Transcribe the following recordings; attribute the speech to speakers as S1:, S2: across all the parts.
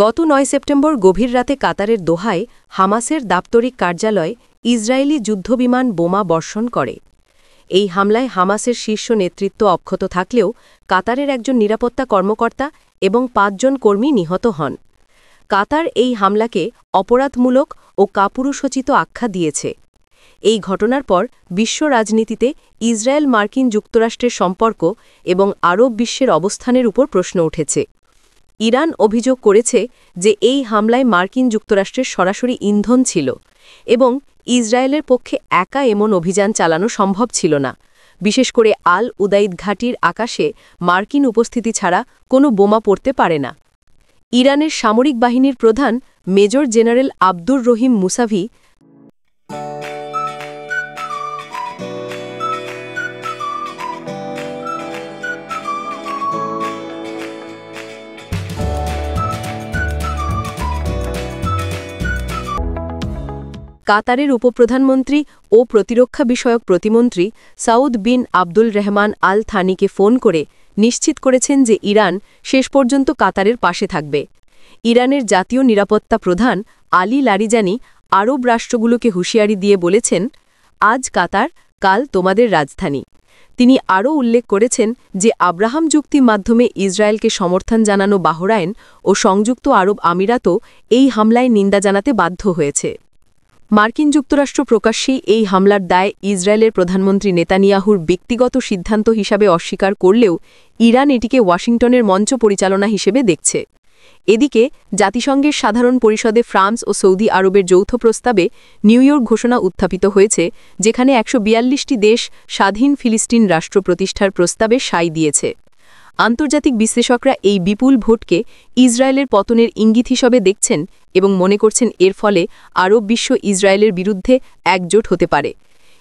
S1: গত ৯ সেপ্টেম্বর গভীর রাতে কাতারের দোহায় হামাসের দাপ্তরিক কার্যালয় ইসরায়েলি যুদ্ধবিমান বোমা বর্ষণ করে। এই হামলায় হামাসের শীর্ষ নেতৃত্ব অক্ষত থাকলেও কাতারের একজন নিরাপত্তা কর্মকর্তা এবং ৫ জন কর্মী নিহত হন। কাতার এই হামলাকে অপরাধমূলক ও কাপুরুষোচিত আখ্যা দিয়েছে। এই ঘটনার পর বিশ্ব রাজনীতিতে ইসরায়েল মার্কিন যুক্তরাষ্ট্রের সম্পর্ক এবং আরব বিশ্বের অবস্থানের উপর প্রশ্ন উঠেছে। ইরান অভিযোগ করেছে যে এই হামলায় মার্কিন যুক্তরাষ্ট্রের সরাসরি ইন্ধন ছিল এবং ইসরায়েলের পক্ষে একা এমন অভিযান চালানো সম্ভব ছিল না, বিশেষ করে আল উদাইদ ঘাঁটির আকাশে মার্কিন উপস্থিতি ছাড়া কোনো বোমা পড়তে পারে না। ইরানের সামরিক বাহিনীর প্রধান major general Abdur Rahim Musavi কাতারের উপপ্রধানমন্ত্রী ও প্রতিরক্ষা বিষয়ক প্রতিমন্ত্রী সাউদ বিন আব্দুল রহমান আল থানিকে ফোন করে নিশ্চিত করেছেন যে ইরান শেষ পর্যন্ত কাতারের পাশে থাকবে। ইরানের জাতীয় নিরাপত্তা প্রধান আলী লারিজানি আরব রাষ্ট্রগুলোকে হুঁশিয়ারি দিয়ে বলেছেন, আজ কাতার, কাল তোমাদের রাজধানী। তিনি আরও উল্লেখ করেছেন যে আব্রাহাম চুক্তির মাধ্যমে ইসরায়েলকে সমর্থন জানানো বাহরাইন ও সংযুক্ত আরব আমিরাতও এই হামলায় নিন্দা জানাতে বাধ্য হয়েছে। মার্কিন যুক্তরাষ্ট্র প্রকাশ্যেই এই হামলার দায় ইসরায়েলের প্রধানমন্ত্রী নেতানিয়াহুর ব্যক্তিগত সিদ্ধান্ত হিসাবে অস্বীকার করলেও ইরান এটিকে ওয়াশিংটনের মঞ্চ পরিচালনা হিসেবে দেখছে। এদিকে জাতিসংঘের সাধারণ পরিষদে ফ্রান্স ও সৌদি আরবের যৌথ প্রস্তাবে নিউ ইয়র্ক ঘোষণা উত্থাপিত হয়েছে, যেখানে ১৪২টি দেশ স্বাধীন ফিলিস্তিন রাষ্ট্র প্রতিষ্ঠার প্রস্তাবে সাই দিয়েছে। আন্তর্জাতিক বিশ্লেষকরা এই বিপুল ভোটকে ইসরায়েলের পতনের ইঙ্গিত হিসেবে দেখছেন এবং মনে করছেন এর ফলে আরব বিশ্ব ইসরায়েলের বিরুদ্ধে একজোট হতে পারে।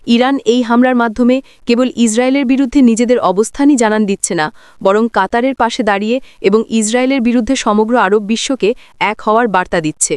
S1: ইরান এই হামলার মাধ্যমে কেবল ইসরায়েলের বিরুদ্ধে নিজেদের অবস্থানই জানান দিচ্ছে না, বরং কাতারের পাশে দাঁড়িয়ে এবং ইসরায়েলের বিরুদ্ধে সমগ্র আরব বিশ্বকে এক হওয়ার বার্তা দিচ্ছে।